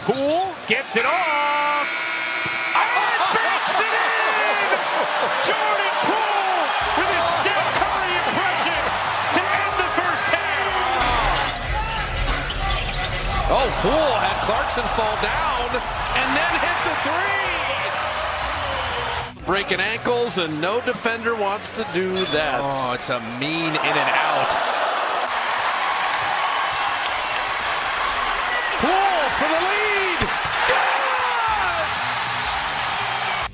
Poole gets it off. And banks it in! Jordan Poole with his Steph Curry impression to end the first half. Oh, Poole had Clarkson fall down and then hit the three. Breaking ankles, and no defender wants to do that. Oh, it's a mean in and out. Poole for the lead.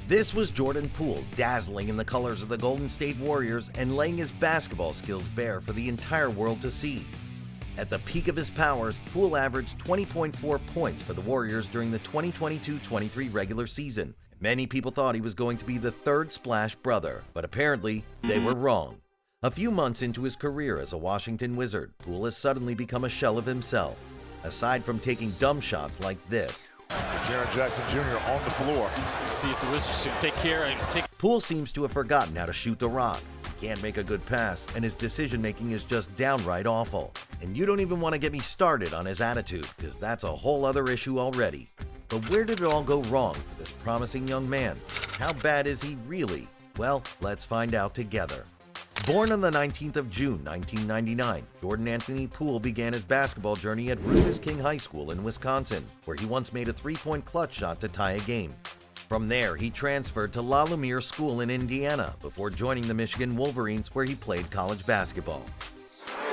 This was Jordan Poole, dazzling in the colors of the Golden State Warriors and laying his basketball skills bare for the entire world to see. At the peak of his powers, Poole averaged 20.4 points for the Warriors during the 2022-23 regular season. Many people thought he was going to be the third Splash brother, but apparently they were wrong. A few months into his career as a Washington Wizard, Poole has suddenly become a shell of himself. Aside from taking dumb shots like this, Jaren Jackson Jr. on the floor. See if the Wizards can take care of it. Poole seems to have forgotten how to shoot the rock. He can't make a good pass, and his decision-making is just downright awful. And you don't even want to get me started on his attitude, because that's a whole other issue already. But where did it all go wrong for this promising young man? How bad is he really? Well, let's find out together. Born on the 19th of June, 1999, Jordan Anthony Poole began his basketball journey at Rufus King High School in Wisconsin, where he once made a three-point clutch shot to tie a game. From there, he transferred to La Lumiere School in Indiana before joining the Michigan Wolverines, where he played college basketball.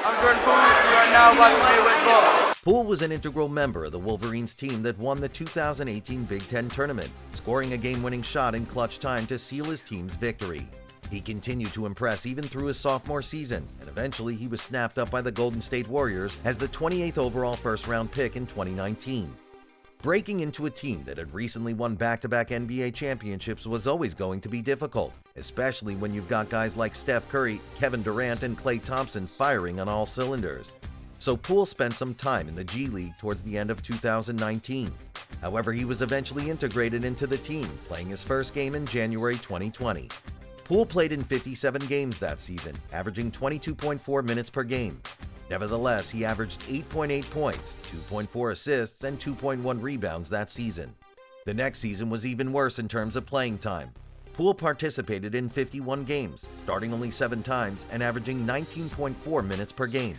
I'm Jordan Poole. You are now watching Midwest Bulls. Poole was an integral member of the Wolverines team that won the 2018 Big Ten tournament, scoring a game-winning shot in clutch time to seal his team's victory. He continued to impress even through his sophomore season, and eventually he was snapped up by the Golden State Warriors as the 28th overall first-round pick in 2019. Breaking into a team that had recently won back-to-back NBA championships was always going to be difficult, especially when you've got guys like Steph Curry, Kevin Durant, and Klay Thompson firing on all cylinders. So Poole spent some time in the G League towards the end of 2019. However, he was eventually integrated into the team, playing his first game in January 2020. Poole played in 57 games that season, averaging 22.4 minutes per game. Nevertheless, he averaged 8.8 points, 2.4 assists, and 2.1 rebounds that season. The next season was even worse in terms of playing time. Poole participated in 51 games, starting only 7 times and averaging 19.4 minutes per game.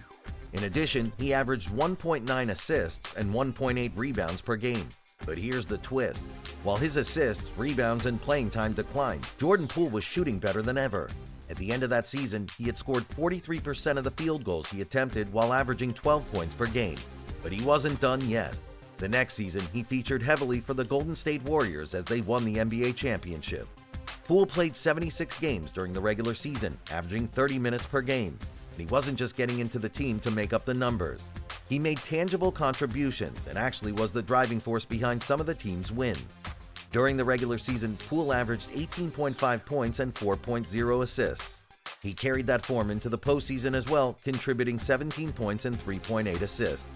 In addition, he averaged 1.9 assists and 1.8 rebounds per game. But here's the twist. While his assists, rebounds, and playing time declined, Jordan Poole was shooting better than ever. At the end of that season, he had scored 43% of the field goals he attempted while averaging 12 points per game. But he wasn't done yet. The next season, he featured heavily for the Golden State Warriors as they won the NBA championship. Poole played 76 games during the regular season, averaging 30 minutes per game. And he wasn't just getting into the team to make up the numbers. He made tangible contributions and actually was the driving force behind some of the team's wins. During the regular season, Poole averaged 18.5 points and 4.0 assists. He carried that form into the postseason as well, contributing 17 points and 3.8 assists.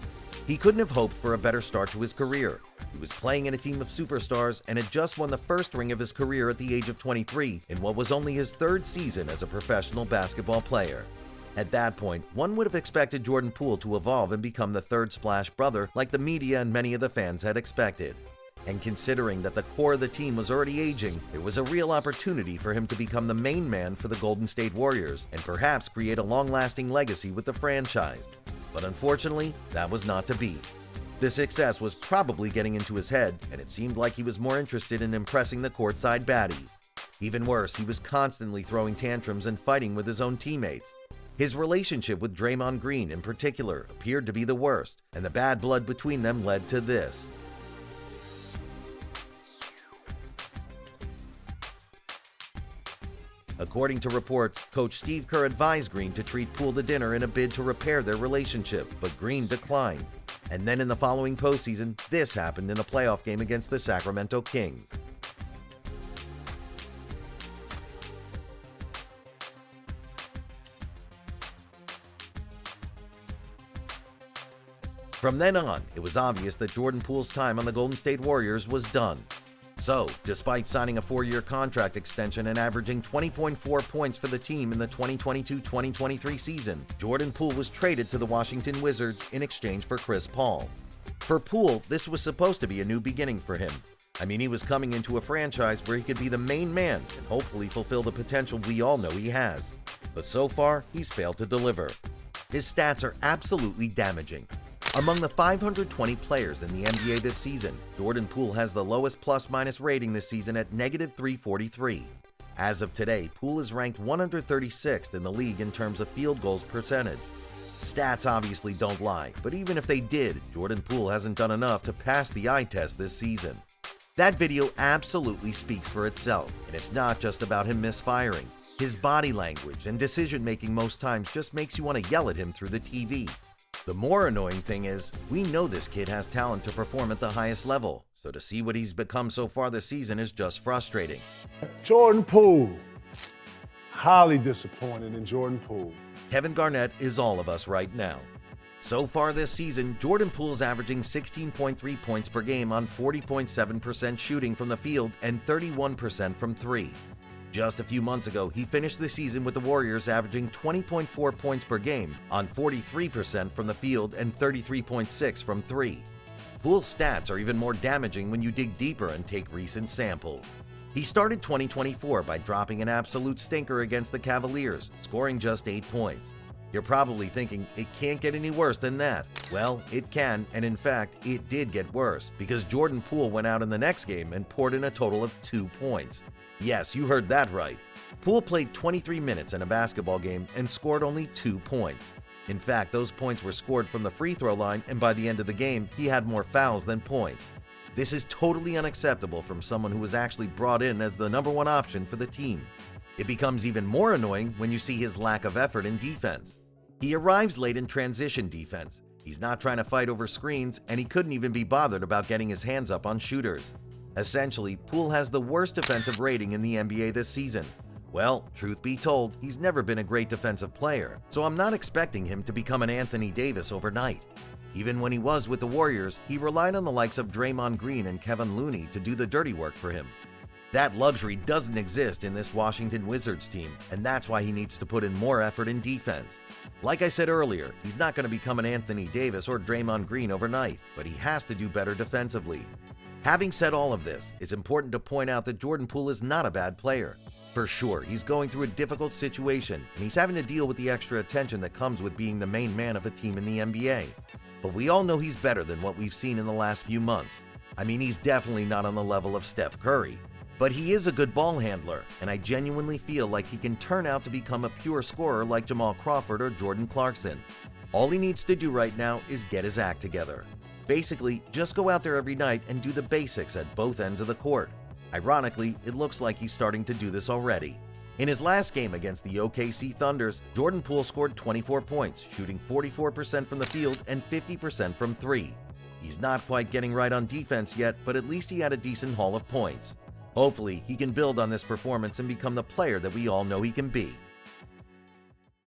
He couldn't have hoped for a better start to his career. He was playing in a team of superstars and had just won the first ring of his career at the age of 23 in what was only his third season as a professional basketball player. At that point, one would have expected Jordan Poole to evolve and become the third Splash brother like the media and many of the fans had expected. And considering that the core of the team was already aging, it was a real opportunity for him to become the main man for the Golden State Warriors and perhaps create a long-lasting legacy with the franchise. But unfortunately, that was not to be. The success was probably getting into his head, and it seemed like he was more interested in impressing the courtside baddies. Even worse, he was constantly throwing tantrums and fighting with his own teammates. His relationship with Draymond Green in particular appeared to be the worst, and the bad blood between them led to this. According to reports, Coach Steve Kerr advised Green to treat Poole to dinner in a bid to repair their relationship, but Green declined. And then in the following postseason, this happened in a playoff game against the Sacramento Kings. From then on, it was obvious that Jordan Poole's time on the Golden State Warriors was done. So, despite signing a 4-year contract extension and averaging 20.4 points for the team in the 2022-2023 season, Jordan Poole was traded to the Washington Wizards in exchange for Chris Paul. For Poole, this was supposed to be a new beginning for him. I mean, he was coming into a franchise where he could be the main man and hopefully fulfill the potential we all know he has. But so far, he's failed to deliver. His stats are absolutely damaging. Among the 520 players in the NBA this season, Jordan Poole has the lowest plus-minus rating this season at -343. As of today, Poole is ranked 136th in the league in terms of field goals percentage. Stats obviously don't lie, but even if they did, Jordan Poole hasn't done enough to pass the eye test this season. That video absolutely speaks for itself, and it's not just about him misfiring. His body language and decision-making most times just makes you want to yell at him through the TV. The more annoying thing is, we know this kid has talent to perform at the highest level, so to see what he's become so far this season is just frustrating. Jordan Poole. Highly disappointed in Jordan Poole. Kevin Garnett is all of us right now. So far this season, Jordan Poole is averaging 16.3 points per game on 40.7% shooting from the field and 31% from three. Just a few months ago, he finished the season with the Warriors averaging 20.4 points per game on 43% from the field and 33.6% from three. Poole's stats are even more damaging when you dig deeper and take recent samples. He started 2024 by dropping an absolute stinker against the Cavaliers, scoring just 8 points. You're probably thinking it can't get any worse than that. Well, it can, and in fact, it did get worse because Jordan Poole went out in the next game and poured in a total of 2 points. Yes, you heard that right. Poole played 23 minutes in a basketball game and scored only 2 points. In fact, those points were scored from the free throw line, and by the end of the game, he had more fouls than points. This is totally unacceptable from someone who was actually brought in as the #1 option for the team. It becomes even more annoying when you see his lack of effort in defense. He arrives late in transition defense. He's not trying to fight over screens, and he couldn't even be bothered about getting his hands up on shooters. Essentially, Poole has the worst defensive rating in the NBA this season. Well, truth be told, he's never been a great defensive player, so I'm not expecting him to become an Anthony Davis overnight. Even when he was with the Warriors, he relied on the likes of Draymond Green and Kevin Looney to do the dirty work for him. That luxury doesn't exist in this Washington Wizards team, and that's why he needs to put in more effort in defense. Like I said earlier, he's not going to become an Anthony Davis or Draymond Green overnight, but he has to do better defensively. Having said all of this, it's important to point out that Jordan Poole is not a bad player. For sure, he's going through a difficult situation, and he's having to deal with the extra attention that comes with being the main man of a team in the NBA. But we all know he's better than what we've seen in the last few months. I mean, he's definitely not on the level of Steph Curry. But he is a good ball handler, and I genuinely feel like he can turn out to become a pure scorer like Jamal Crawford or Jordan Clarkson. All he needs to do right now is get his act together. Basically, just go out there every night and do the basics at both ends of the court. Ironically, it looks like he's starting to do this already. In his last game against the OKC Thunders, Jordan Poole scored 24 points, shooting 44% from the field and 50% from three. He's not quite getting right on defense yet, but at least he had a decent haul of points. Hopefully, he can build on this performance and become the player that we all know he can be.